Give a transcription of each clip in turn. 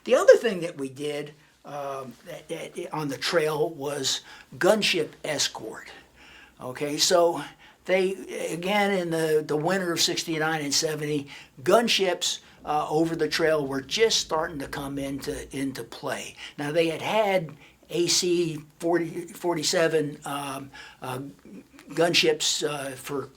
The other thing that we did on the trail was Gunship Escort. Okay, so they, again, in the winter of 69 and 70, gunships over the trail were just starting to come into play. Now, they had AC 47 gunships for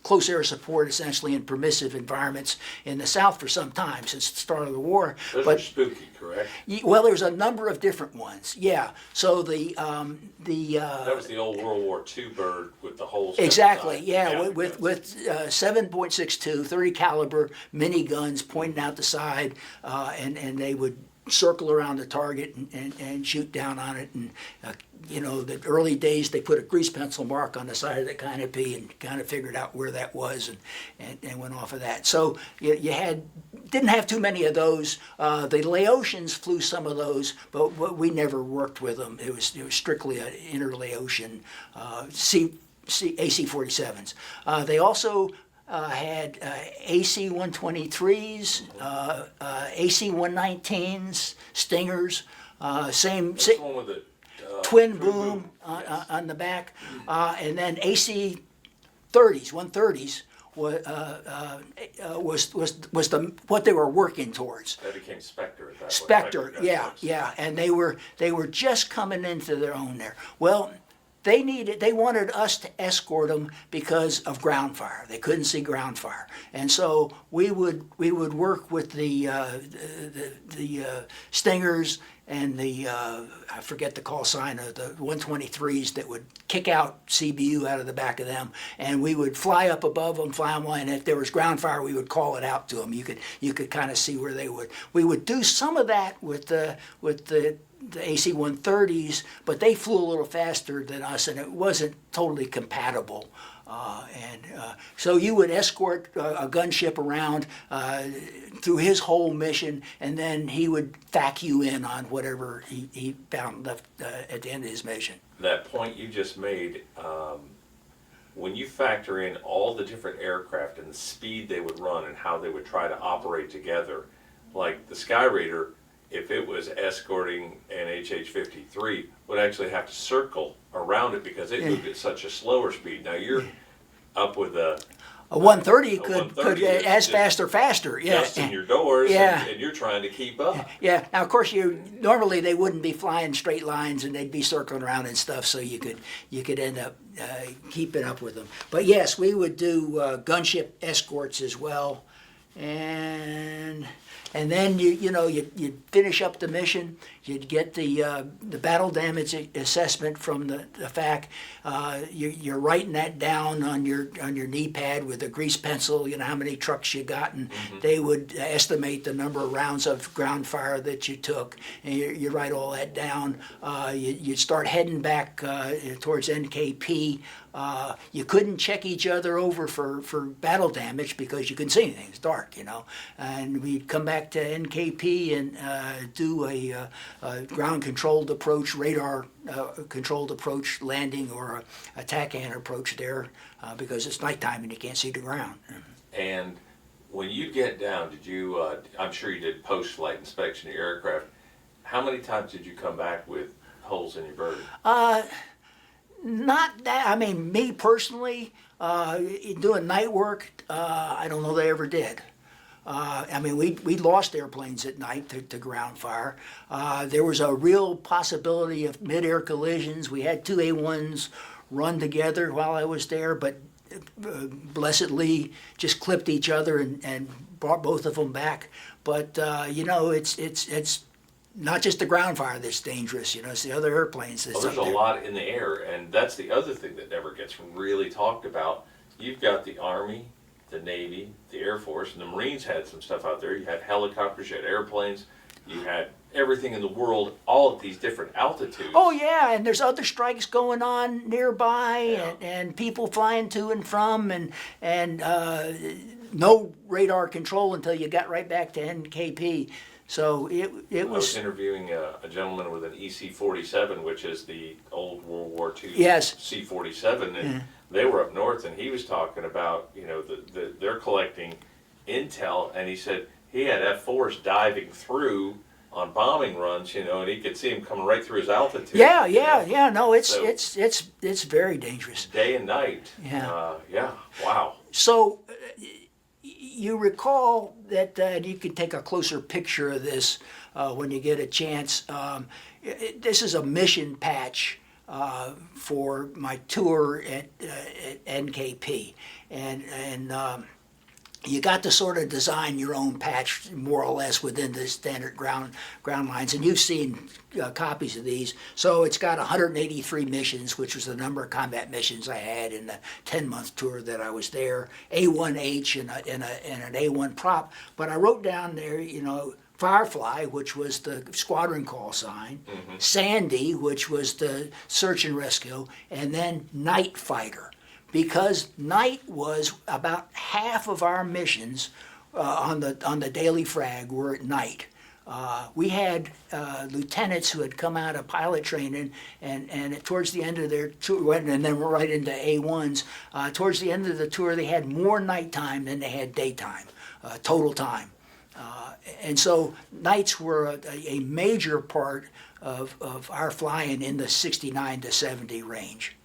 close air support, essentially in permissive environments in the South for some time, since the start of the war. Those are Spooky, correct? Well, there's a number of different ones. Yeah. So the that was the old World War II bird with the holes. Exactly. Yeah. With 7.62 30 caliber miniguns pointing out the side, and they would circle around the target and shoot down on it. And you know, the early days they put a grease pencil mark on the side of the canopy and kind of figured out where that was and went off of that. So you didn't have too many of those. The Laotians flew some of those, but we never worked with them. It was strictly an inter-Laotian AC-47s. They also had AC 123s, AC 119s, Stingers, same one with the twin boom on the back, and then AC 30s, 130s was the what they were working towards. That became Spectre at that Spectre, point. yeah, and they were just coming into their own there. Well, they wanted us to escort them because of ground fire. They couldn't see ground fire, and so we would work with the Stingers and the I forget the call sign of the 123s that would kick out CBU out of the back of them, and we would fly up above them, fly them, and if there was ground fire, we would call it out to them. You could kind of see where they would. We would do some of that with the AC 130s, but they flew a little faster than us, and it wasn't totally compatible. So you would escort a gunship around through his whole mission, and then he would fac you in on whatever he found left at the end of his mission. That point you just made, when you factor in all the different aircraft and the speed they would run and how they would try to operate together, like the Skyraider, if it was escorting an HH-53, would actually have to circle around it because it moved at such a slower speed. Now you're up with a 130 could as fast or faster. Yeah. Just in your doors, yeah. and you're trying to keep up. Yeah. Now, of course, normally they wouldn't be flying straight lines, and they'd be circling around and stuff, so you could end up keeping up with them. But yes, we would do gunship escorts as well, and then you'd finish up the mission. You'd get the battle damage assessment from the FAC. You're writing that down on your knee pad with a grease pencil. You know how many trucks you got, and they would estimate the number of rounds of ground fire that you took. And you write all that down. You start heading back towards NKP. You couldn't check each other over for battle damage because you couldn't see anything. It's dark, And we'd come back to NKP and do a ground-controlled approach, radar-controlled approach, landing or a TACAN approach there because it's nighttime and you can't see the ground. And when you get down, did you, I'm sure you did post-flight inspection of your aircraft, how many times did you come back with holes in your bird? Not that. I mean, me personally, doing night work, I don't know that I ever did. I mean, we lost airplanes at night to ground fire. There was a real possibility of mid-air collisions. We had two A-1s run together while I was there, but blessedly just clipped each other and brought both of them back. But it's not just the ground fire that's dangerous, it's the other airplanes that's there's up there. A lot in the air, and that's the other thing that never gets really talked about. You've got the Army, the Navy, the Air Force, and the Marines had some stuff out there. You had helicopters, you had airplanes, you had everything in the world, all at these different altitudes. Oh yeah, and there's other strikes going on nearby, yeah. and people flying to and from, and no radar control until you got right back to NKP. So it was. I was interviewing a gentleman with an EC-47, which is the old World War II yes. C-47, and they were up north, and he was talking about they're collecting intel, and he said he had F-4s diving through on bombing runs, you know, and he could see him coming right through his altitude. Yeah, you yeah, know, yeah. No, it's So- it's very dangerous. day and night. Yeah. Yeah. Wow. So you recall that you can take a closer picture of this when you get a chance. This is a mission patch for my tour at NKP, and you got to sort of design your own patch more or less within the standard ground lines, and you've seen copies of these. So it's got 183 missions, which was the number of combat missions I had in the 10-month tour that I was there. A1H and an A1 prop, but I wrote down there, you know, Firefly, which was the squadron call sign, Sandy, which was the search and rescue, and then Night Fighter, because night was about half of our missions on the daily frag were at night. We had lieutenants who had come out of pilot training, and towards the end of their tour, and then we're right into A1s. Towards the end of the tour, they had more nighttime than they had daytime, total time. And so nights were a major part of our flying in the 69 to 70 range.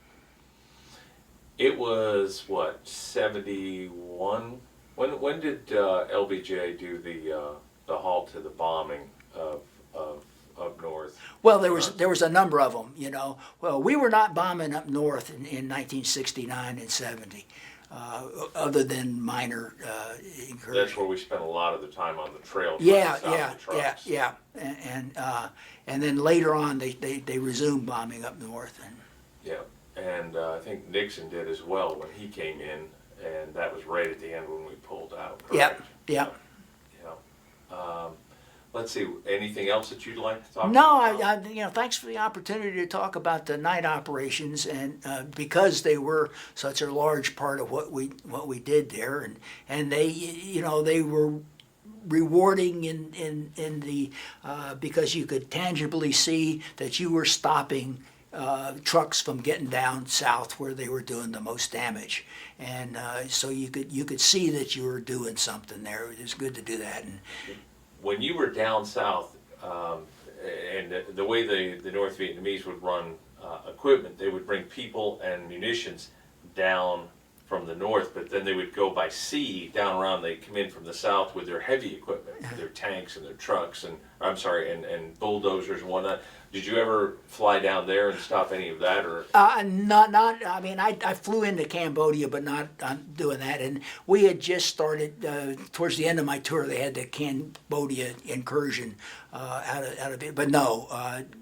It was what, 71? When did LBJ do the halt to the bombing of up north? Well, there was a number of them, you know. Well, we were not bombing up north in 1969 and 70, other than minor incursions. That's where we spent a lot of the time on the trail. Yeah, trying to yeah, stop the yeah, trucks. yeah, and then later on they resumed bombing up north. And Yeah, and I think Nixon did as well when he came in, and that was right at the end when we pulled out. Yep, correct? yep. Yeah. Let's see. Anything else that you'd like to talk No, about? you know, thanks for the opportunity to talk about the night operations, and because they were such a large part of what we did there, and they, you know, they were rewarding in the because you could tangibly see that you were stopping trucks from getting down south where they were doing the most damage, and so you could see that you were doing something there. It was good to do that. And When you were down south, and the way the North Vietnamese would run equipment, they would bring people and munitions down from the north, but then they would go by sea down around. They come in from the south with their heavy equipment, their tanks and their trucks, and and bulldozers and whatnot. Did you ever fly down there and stop any of that, or? Not. I mean, I flew into Cambodia, but not doing that. And we had just started towards the end of my tour. They had the Cambodia incursion out of it, but no,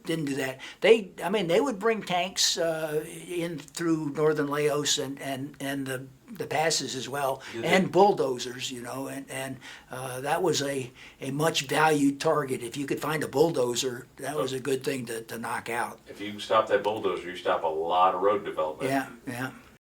didn't do that. They would bring tanks in through northern Laos and the passes as well, and bulldozers, you know, and that was a much valued target. If you could find a bulldozer, that was a good thing to knock out. If you stop that bulldozer, you stop a lot of road development. Yeah, yeah.